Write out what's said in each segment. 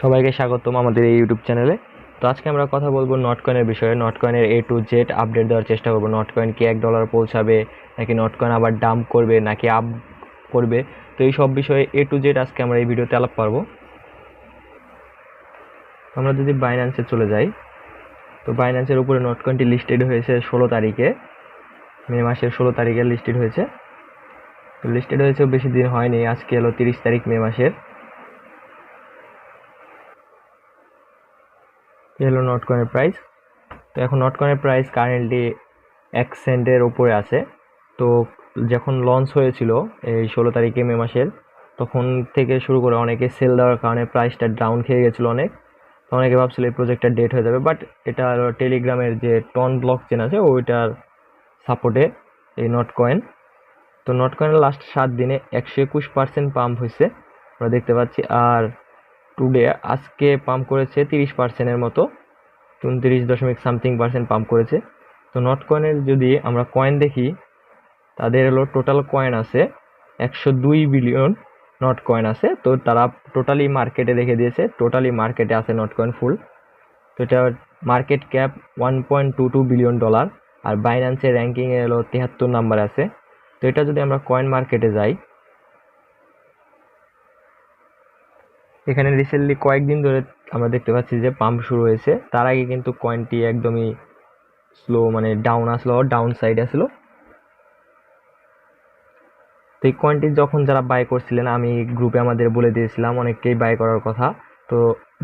সবাইকে স্বাগতম আমাদের এই ইউটিউব চ্যানেলে। তো আজকে আমরা কথা বলবো নটকয়েনের বিষয়ে। নটকয়েনের A to Z আপডেট দেওয়ার চেষ্টা করবো। নটকয়েন কি $1 পৌঁছাবে, নাকি নটকয়েন আবার ডাম্প করবে, নাকি আপ করবে। তো এই সব বিষয়ে A to Z আজকে আমরা এই ভিডিওতে আলাপ পারবো। আমরা যদি বাইন্যান্সে চলে যাই, তো বাইন্যান্সের উপরে নটকয়েনটি লিস্টেড হয়েছে 16 তারিখে, মে মাসের 16 তারিখে লিস্টেড হয়েছে। তো লিস্টেড হয়েছে বেশি দিন হয়নি, আজকে হলো 30 তারিখ মে মাসের। হলো নটকয়েনের প্রাইস। তো এখন নটকয়েনের প্রাইস কারেন্টলি 1 সেন্টের উপরে আছে। তো যখন লঞ্চ হয়েছিল এই 16 তারিখে মে মাসের, তখন থেকে শুরু করে অনেকে সেল দেওয়ার কারণে প্রাইসটা ডাউন খেয়ে গেছিলো অনেক। তো অনেকে ভাবছিল এই প্রজেক্টটা ডেট হয়ে যাবে, বাট এটা টেলিগ্রামের যে টন ব্লক চেন আছে ওইটার সাপোর্টে এই নটকয়েন। তো নটকয়েনের লাস্ট 7 দিনে 121% পাম্প হয়েছে আমরা দেখতে পাচ্ছি। আর টুডে আজকে পাম্প করেছে 30%-এর মতো, 29.something% পাম্প করেছে। তো নটকয়েনের যদি আমরা কয়েন দেখি, তাদের হলো টোটাল কয়েন আছে 102 বিলিয়ন নট কয়েন আছে। তো তারা টোটালি মার্কেটে রেখে দিয়েছে, টোটালি মার্কেটে আছে নটকয়েন ফুল। তো এটা মার্কেট ক্যাপ $1.22 বিলিয়ন। আর বাইন্যান্সের র্যাঙ্কিংয়ে হলো 73 নাম্বার আছে। তো এটা যদি আমরা কয়েন মার্কেটে যাই, এখানে রিসেন্টলি কয়েকদিন ধরে আমরা দেখতে পাচ্ছি যে পাম্প শুরু হয়েছে। তার আগে কিন্তু কয়েনটি একদমই স্লো, মানে ডাউন আসলো, ডাউন সাইড আসলো। তো এই কয়েনটি যখন যারা বাই করছিলেন, আমি গ্রুপে আমাদের বলে দিয়েছিলাম অনেককেই বাই করার কথা। তো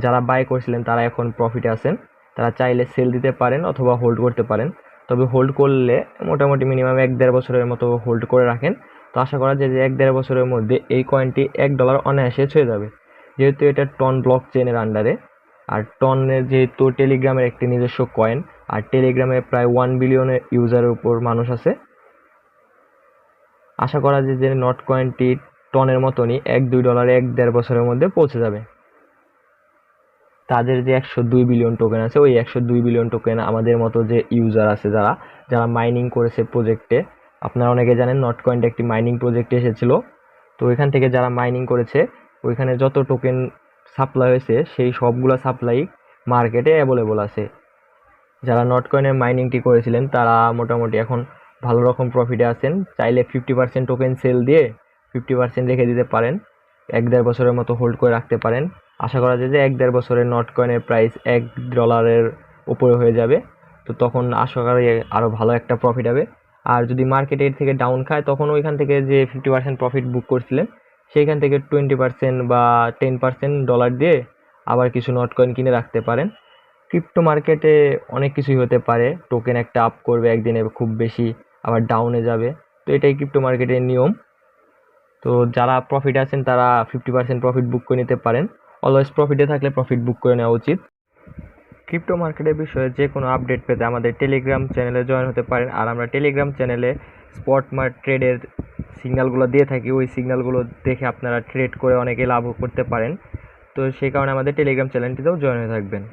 যারা বাই করছিলেন তারা এখন প্রফিটে আছেন। তারা চাইলে সেল দিতে পারেন অথবা হোল্ড করতে পারেন। তবে হোল্ড করলে মোটামুটি মিনিমাম 1-1.5 বছরের মতো হোল্ড করে রাখেন। তো আশা করা যায় যে 1-1.5 বছরের মধ্যে এই কয়েনটি $1 অনায়াসে ছুঁয়ে যাবে, যেহেতু এটা টন ব্লক চেনের আন্ডারে। আর টনের যেহেতু টেলিগ্রামের একটি নিজস্ব কয়েন, আর টেলিগ্রামে প্রায় 1 বিলিয়নের ইউজারের উপর মানুষ আছে। আশা করা যায় যে নটকয়েনটি টনের মতনই $1-2 1-1.5 বছরের মধ্যে পৌঁছে যাবে। তাদের যে 102 বিলিয়ন টোকেন আছে, ওই 102 বিলিয়ন টোকেন আমাদের মতো যে ইউজার আছে, যারা যারা মাইনিং করেছে প্রজেক্টে, আপনারা অনেকে জানেন নটকয়েনটা একটি মাইনিং প্রজেক্টে এসেছিল। তো ওইখান থেকে যারা মাইনিং করেছে, ওইখানে যত টোকেন সাপ্লাই হয়েছে সেই সবগুলা সাপ্লাই মার্কেটে অ্যাভেলেবল আছে। যারা নটকয়েনের মাইনিংটি করেছিলেন তারা মোটামুটি এখন ভালো রকম প্রফিটে আছেন। চাইলে 50% টোকেন সেল দিয়ে 50% রেখে দিতে পারেন, 1-1.5 বছরের মতো হোল্ড করে রাখতে পারেন। আশা করা যায় যে 1-1.5 বছরের নটকয়েনের প্রাইস $1 উপরে হয়ে যাবে। তো তখন আশা করি আরও ভালো একটা প্রফিট হবে। আর যদি মার্কেট এর থেকে ডাউন খায়, তখন ওইখান থেকে যে 50% প্রফিট বুক করছিলেন সেইখান থেকে 20% বা $10 দিয়ে আবার কিছু নটকয়েন কিনে রাখতে পারেন। ক্রিপ্টো মার্কেটে অনেক কিছুই হতে পারে। টোকেন একটা আপ করবে একদিনে খুব বেশি, আবার ডাউনে যাবে। তো এটাই ক্রিপ্টো মার্কেটের নিয়ম। তো যারা প্রফিট আছেন তারা 50% প্রফিট বুক করে নিতে পারেন। অলওয়েজ প্রফিটে থাকলে প্রফিট বুক করে নেওয়া উচিত। ক্রিপ্টো মার্কেটের বিষয়ে যে কোনো আপডেট পেতে আমাদের টেলিগ্রাম চ্যানেলে জয়েন হতে পারেন। আর আমরা টেলিগ্রাম চ্যানেলে স্পট ট্রেডের সিগন্যালগুলো দিয়ে থাকি। ওই সিগন্যালগুলো দেখে আপনারা ট্রেড করে অনেকে লাভও করতে পারেন। তো সেই কারণে আমাদের টেলিগ্রাম চ্যানেলটিতেও জয়েন হয়ে থাকবেন।